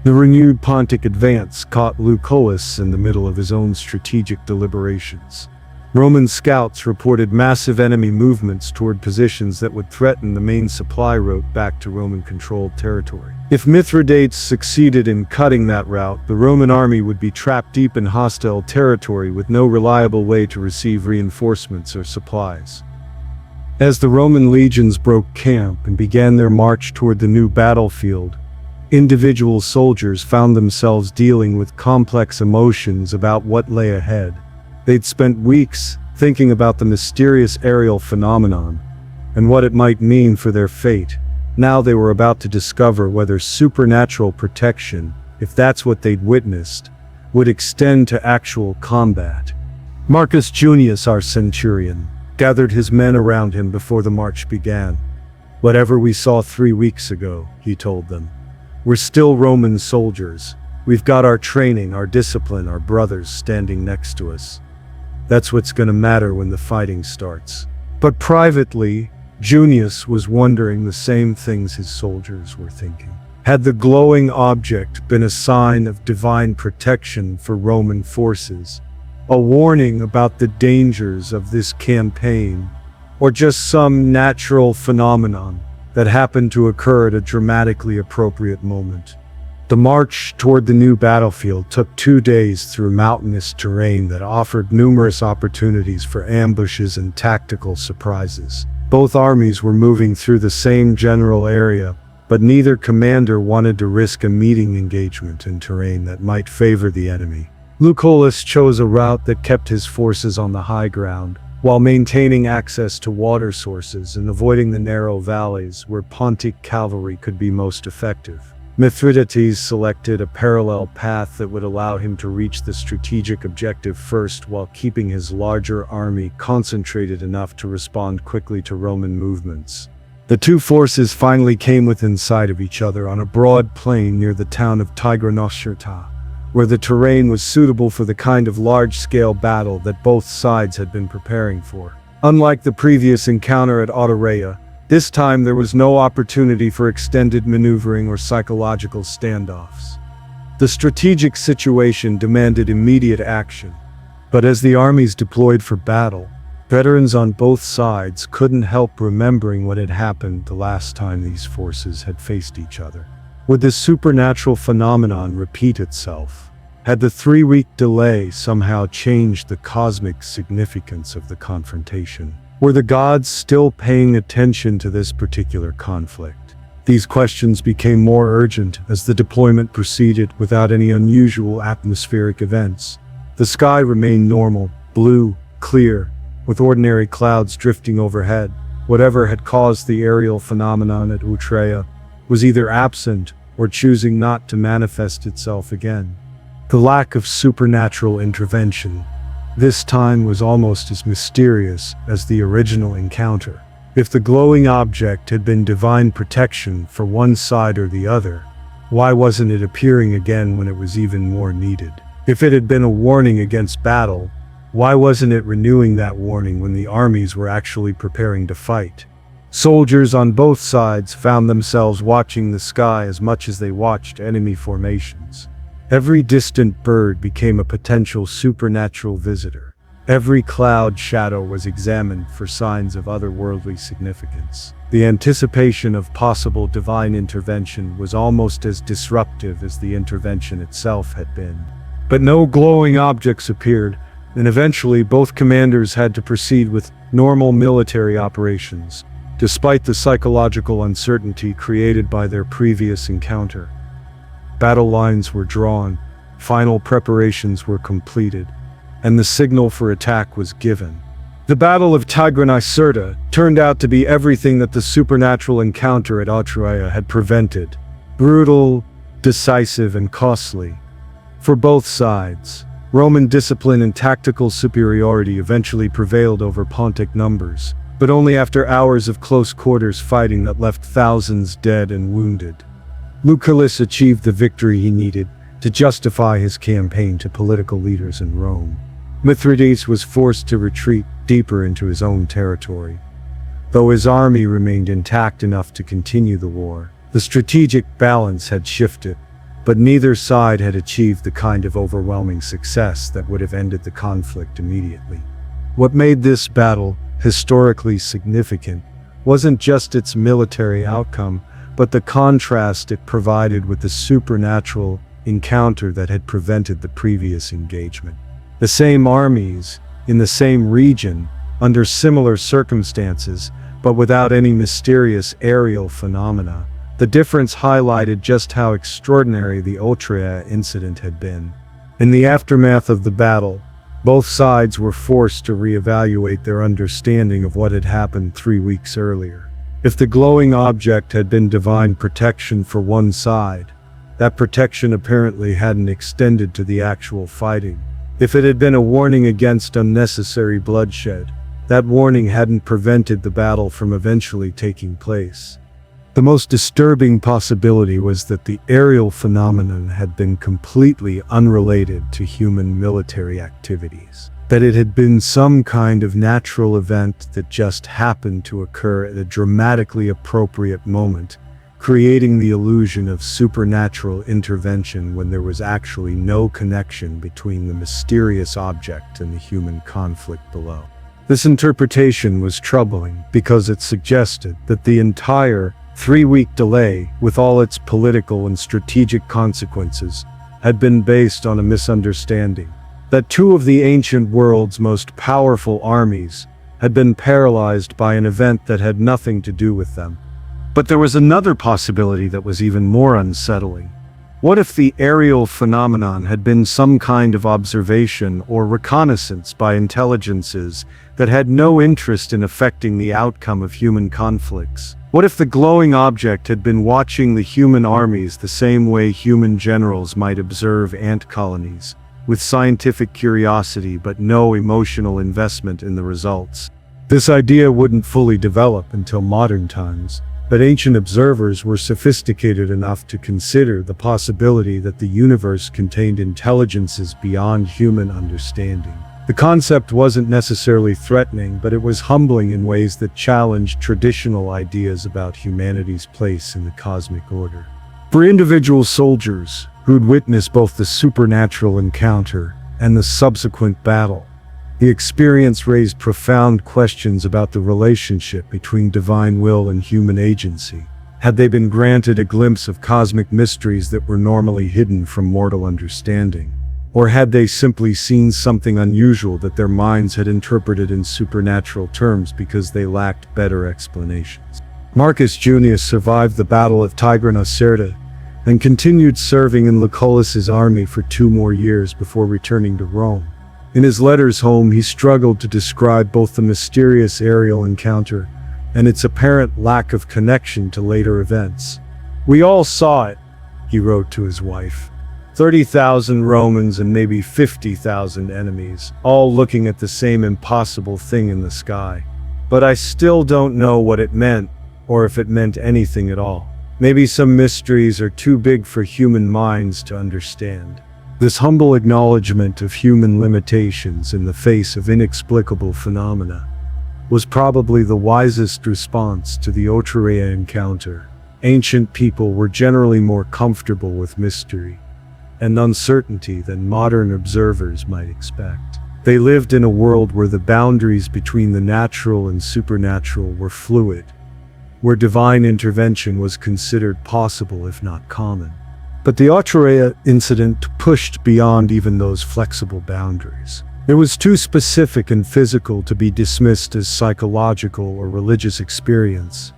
The renewed Pontic advance caught Lucullus in the middle of his own strategic deliberations. Roman scouts reported massive enemy movements toward positions that would threaten the main supply route back to Roman-controlled territory. If Mithridates succeeded in cutting that route, the Roman army would be trapped deep in hostile territory with no reliable way to receive reinforcements or supplies. As the Roman legions broke camp and began their march toward the new battlefield, individual soldiers found themselves dealing with complex emotions about what lay ahead. They'd spent weeks thinking about the mysterious aerial phenomenon and what it might mean for their fate. Now they were about to discover whether supernatural protection, if that's what they'd witnessed, would extend to actual combat. Marcus Junius, our centurion, gathered his men around him before the march began. "Whatever we saw 3 weeks ago," he told them. "We're still Roman soldiers. We've got our training, our discipline, our brothers standing next to us. That's what's gonna matter when the fighting starts." But privately, Junius was wondering the same things his soldiers were thinking. Had the glowing object been a sign of divine protection for Roman forces, a warning about the dangers of this campaign, or just some natural phenomenon that happened to occur at a dramatically appropriate moment? The march toward the new battlefield took 2 days through mountainous terrain that offered numerous opportunities for ambushes and tactical surprises. Both armies were moving through the same general area, but neither commander wanted to risk a meeting engagement in terrain that might favor the enemy. Lucullus chose a route that kept his forces on the high ground, while maintaining access to water sources and avoiding the narrow valleys where Pontic cavalry could be most effective. Mithridates selected a parallel path that would allow him to reach the strategic objective first while keeping his larger army concentrated enough to respond quickly to Roman movements. The two forces finally came within sight of each other on a broad plain near the town of Tigranocerta, where the terrain was suitable for the kind of large-scale battle that both sides had been preparing for. Unlike the previous encounter at Autorea, this time there was no opportunity for extended maneuvering or psychological standoffs. The strategic situation demanded immediate action, but as the armies deployed for battle, veterans on both sides couldn't help remembering what had happened the last time these forces had faced each other. Would this supernatural phenomenon repeat itself? Had the 3-week delay somehow changed the cosmic significance of the confrontation? Were the gods still paying attention to this particular conflict? These questions became more urgent as the deployment proceeded without any unusual atmospheric events. The sky remained normal, blue, clear, with ordinary clouds drifting overhead. Whatever had caused the aerial phenomenon at Utrea was either absent or choosing not to manifest itself again. The lack of supernatural intervention this time was almost as mysterious as the original encounter. If the glowing object had been divine protection for one side or the other, why wasn't it appearing again when it was even more needed? If it had been a warning against battle, why wasn't it renewing that warning when the armies were actually preparing to fight? Soldiers on both sides found themselves watching the sky as much as they watched enemy formations. Every distant bird became a potential supernatural visitor. Every cloud shadow was examined for signs of otherworldly significance. The anticipation of possible divine intervention was almost as disruptive as the intervention itself had been. But no glowing objects appeared, and eventually both commanders had to proceed with normal military operations, despite the psychological uncertainty created by their previous encounter. Battle lines were drawn, final preparations were completed, and the signal for attack was given. The Battle of Terrorized turned out to be everything that the supernatural encounter at Terrorized had prevented. Brutal, decisive, and costly. For both sides, Roman discipline and tactical superiority eventually prevailed over Pontic numbers, but only after hours of close quarters fighting that left thousands dead and wounded. Lucullus achieved the victory he needed to justify his campaign to political leaders in Rome. Mithridates was forced to retreat deeper into his own territory. Though his army remained intact enough to continue the war, the strategic balance had shifted, but neither side had achieved the kind of overwhelming success that would have ended the conflict immediately. What made this battle historically significant wasn't just its military outcome, but the contrast it provided with the supernatural encounter that had prevented the previous engagement. The same armies, in the same region, under similar circumstances, but without any mysterious aerial phenomena. The difference highlighted just how extraordinary the Terrorized incident had been. In the aftermath of the battle, both sides were forced to reevaluate their understanding of what had happened 3 weeks earlier. If the glowing object had been divine protection for one side, that protection apparently hadn't extended to the actual fighting. If it had been a warning against unnecessary bloodshed, that warning hadn't prevented the battle from eventually taking place. The most disturbing possibility was that the aerial phenomenon had been completely unrelated to human military activities. That it had been some kind of natural event that just happened to occur at a dramatically appropriate moment, creating the illusion of supernatural intervention when there was actually no connection between the mysterious object and the human conflict below. This interpretation was troubling because it suggested that the entire 3-week delay, with all its political and strategic consequences, had been based on a misunderstanding. That two of the ancient world's most powerful armies had been paralyzed by an event that had nothing to do with them. But there was another possibility that was even more unsettling. What if the aerial phenomenon had been some kind of observation or reconnaissance by intelligences that had no interest in affecting the outcome of human conflicts? What if the glowing object had been watching the human armies the same way human generals might observe ant colonies, with scientific curiosity but no emotional investment in the results? This idea wouldn't fully develop until modern times, but ancient observers were sophisticated enough to consider the possibility that the universe contained intelligences beyond human understanding. The concept wasn't necessarily threatening, but it was humbling in ways that challenged traditional ideas about humanity's place in the cosmic order. For individual soldiers who'd witnessed both the supernatural encounter and the subsequent battle, the experience raised profound questions about the relationship between divine will and human agency. Had they been granted a glimpse of cosmic mysteries that were normally hidden from mortal understanding? Or had they simply seen something unusual that their minds had interpreted in supernatural terms because they lacked better explanations? Marcus Junius survived the Battle of Terrorized and continued serving in Lucullus's army for 2 more years before returning to Rome. In his letters home, he struggled to describe both the mysterious aerial encounter and its apparent lack of connection to later events. "We all saw it," he wrote to his wife. 30,000 Romans and maybe 50,000 enemies, all looking at the same impossible thing in the sky. But I still don't know what it meant, or if it meant anything at all. Maybe some mysteries are too big for human minds to understand. This humble acknowledgement of human limitations in the face of inexplicable phenomena was probably the wisest response to the Terrorized encounter. Ancient people were generally more comfortable with mystery and uncertainty than modern observers might expect. They lived in a world where the boundaries between the natural and supernatural were fluid, where divine intervention was considered possible if not common. But the Otrea incident pushed beyond even those flexible boundaries. It was too specific and physical to be dismissed as psychological or religious experience,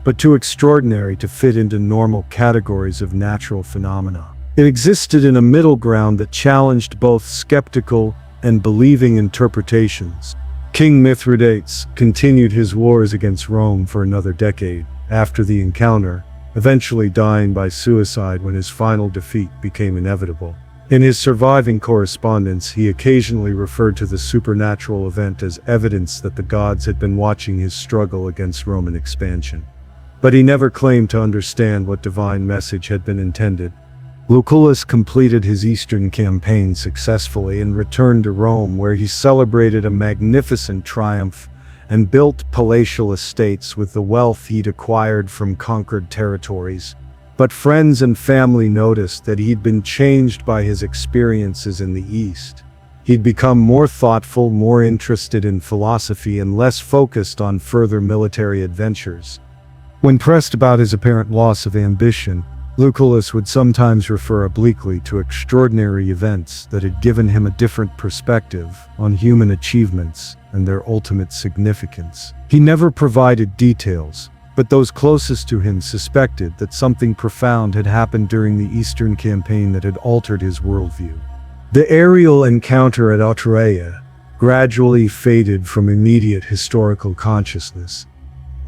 but too extraordinary to fit into normal categories of natural phenomena. It existed in a middle ground that challenged both skeptical and believing interpretations. King Mithridates continued his wars against Rome for another decade after the encounter, eventually dying by suicide when his final defeat became inevitable. In his surviving correspondence, he occasionally referred to the supernatural event as evidence that the gods had been watching his struggle against Roman expansion. But he never claimed to understand what divine message had been intended. Lucullus completed his eastern campaign successfully and returned to Rome, where he celebrated a magnificent triumph and built palatial estates with the wealth he'd acquired from conquered territories. But friends and family noticed that he'd been changed by his experiences in the East. He'd become more thoughtful, more interested in philosophy, and less focused on further military adventures. When pressed about his apparent loss of ambition, Lucullus would sometimes refer obliquely to extraordinary events that had given him a different perspective on human achievements and their ultimate significance. He never provided details, but those closest to him suspected that something profound had happened during the Eastern campaign that had altered his worldview. The aerial encounter at Otrea gradually faded from immediate historical consciousness.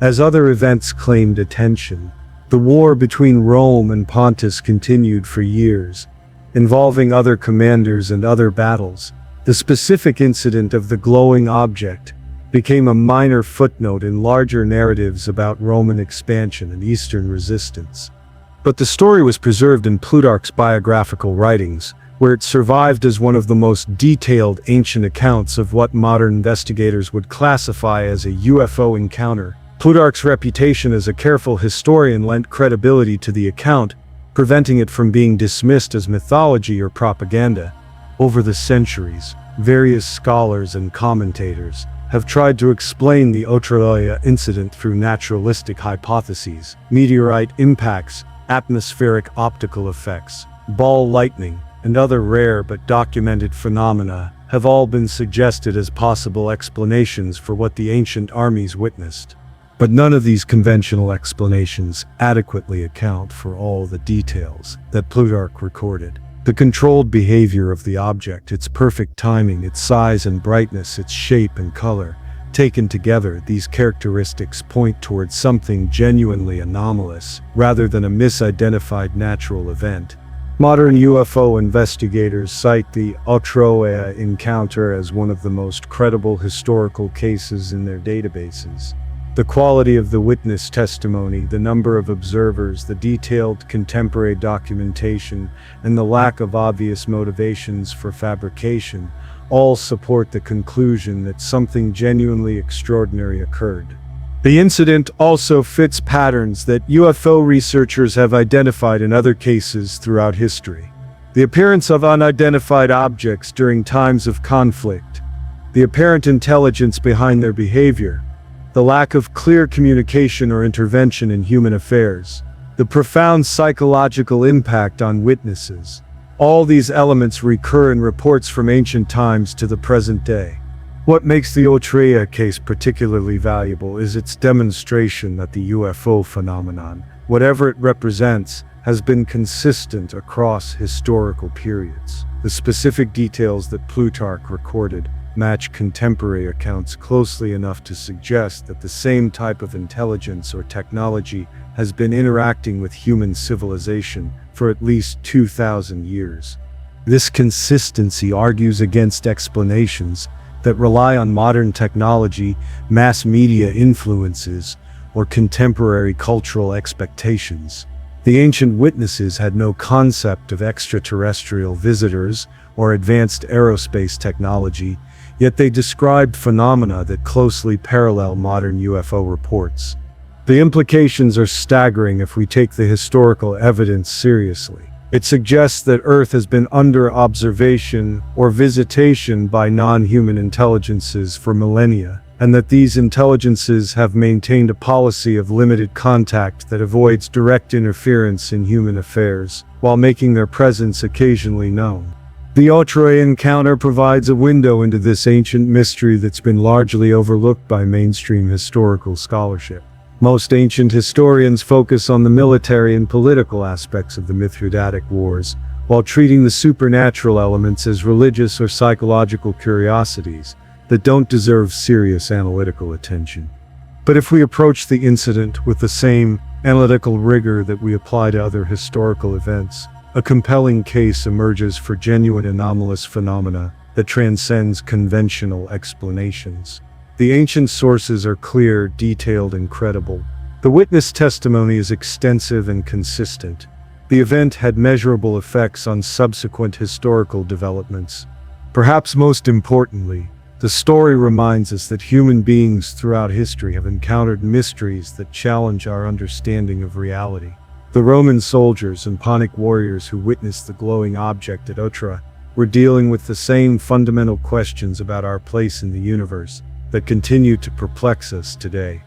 As other events claimed attention, the war between Rome and Pontus continued for years, involving other commanders and other battles. The specific incident of the glowing object became a minor footnote in larger narratives about Roman expansion and Eastern resistance. But the story was preserved in Plutarch's biographical writings, where it survived as one of the most detailed ancient accounts of what modern investigators would classify as a UFO encounter. Plutarch's reputation as a careful historian lent credibility to the account, preventing it from being dismissed as mythology or propaganda. Over the centuries, various scholars and commentators have tried to explain the Otrea incident through naturalistic hypotheses. Meteorite impacts, atmospheric optical effects, ball lightning, and other rare but documented phenomena have all been suggested as possible explanations for what the ancient armies witnessed. But none of these conventional explanations adequately account for all the details that Plutarch recorded. The controlled behavior of the object, its perfect timing, its size and brightness, its shape and color. Taken together, these characteristics point towards something genuinely anomalous, rather than a misidentified natural event. Modern UFO investigators cite the Otrea encounter as one of the most credible historical cases in their databases. The quality of the witness testimony, the number of observers, the detailed contemporary documentation, and the lack of obvious motivations for fabrication all support the conclusion that something genuinely extraordinary occurred. The incident also fits patterns that UFO researchers have identified in other cases throughout history. The appearance of unidentified objects during times of conflict, the apparent intelligence behind their behavior, the lack of clear communication or intervention in human affairs, the profound psychological impact on witnesses. All these elements recur in reports from ancient times to the present day. What makes the Otrea case particularly valuable is its demonstration that the UFO phenomenon, whatever it represents, has been consistent across historical periods. The specific details that Plutarch recorded match contemporary accounts closely enough to suggest that the same type of intelligence or technology has been interacting with human civilization for at least 2,000 years. This consistency argues against explanations that rely on modern technology, mass media influences, or contemporary cultural expectations. The ancient witnesses had no concept of extraterrestrial visitors or advanced aerospace technology, yet they described phenomena that closely parallel modern UFO reports. The implications are staggering if we take the historical evidence seriously. It suggests that Earth has been under observation or visitation by non-human intelligences for millennia. and that these intelligences have maintained a policy of limited contact that avoids direct interference in human affairs, while making their presence occasionally known. The Otroi encounter provides a window into this ancient mystery that's been largely overlooked by mainstream historical scholarship. Most ancient historians focus on the military and political aspects of the Mithridatic Wars, while treating the supernatural elements as religious or psychological curiosities that don't deserve serious analytical attention. But if we approach the incident with the same analytical rigor that we apply to other historical events, a compelling case emerges for genuine anomalous phenomena that transcends conventional explanations. The ancient sources are clear, detailed, and credible. The witness testimony is extensive and consistent. The event had measurable effects on subsequent historical developments. Perhaps most importantly, the story reminds us that human beings throughout history have encountered mysteries that challenge our understanding of reality. The Roman soldiers and Punic warriors who witnessed the glowing object at Otra were dealing with the same fundamental questions about our place in the universe that continue to perplex us today.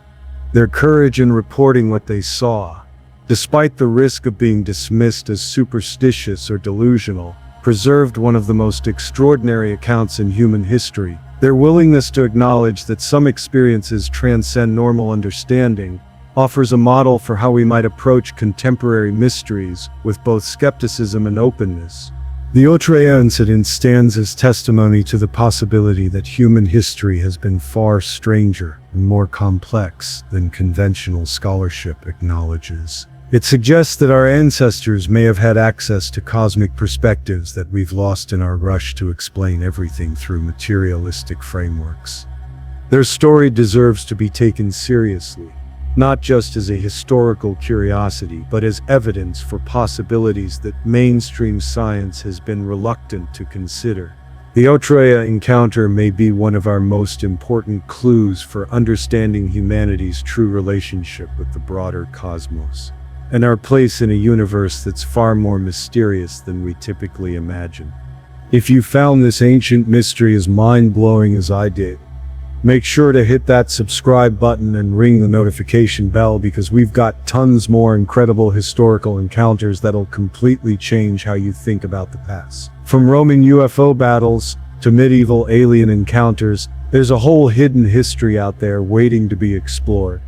Their courage in reporting what they saw, despite the risk of being dismissed as superstitious or delusional, preserved one of the most extraordinary accounts in human history. Their willingness to acknowledge that some experiences transcend normal understanding offers a model for how we might approach contemporary mysteries with both skepticism and openness. The Otrea incident stands as testimony to the possibility that human history has been far stranger and more complex than conventional scholarship acknowledges. It suggests that our ancestors may have had access to cosmic perspectives that we've lost in our rush to explain everything through materialistic frameworks. Their story deserves to be taken seriously, not just as a historical curiosity, but as evidence for possibilities that mainstream science has been reluctant to consider. The Otrea encounter may be one of our most important clues for understanding humanity's true relationship with the broader cosmos, and our place in a universe that's far more mysterious than we typically imagine. If you found this ancient mystery as mind-blowing as I did, make sure to hit that subscribe button and ring the notification bell, because we've got tons more incredible historical encounters that'll completely change how you think about the past. From Roman UFO battles to medieval alien encounters, there's a whole hidden history out there waiting to be explored.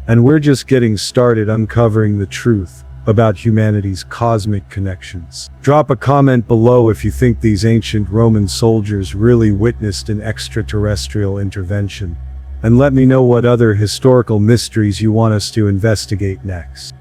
And we're just getting started uncovering the truth about humanity's cosmic connections. Drop a comment below if you think these ancient Roman soldiers really witnessed an extraterrestrial intervention, and let me know what other historical mysteries you want us to investigate next.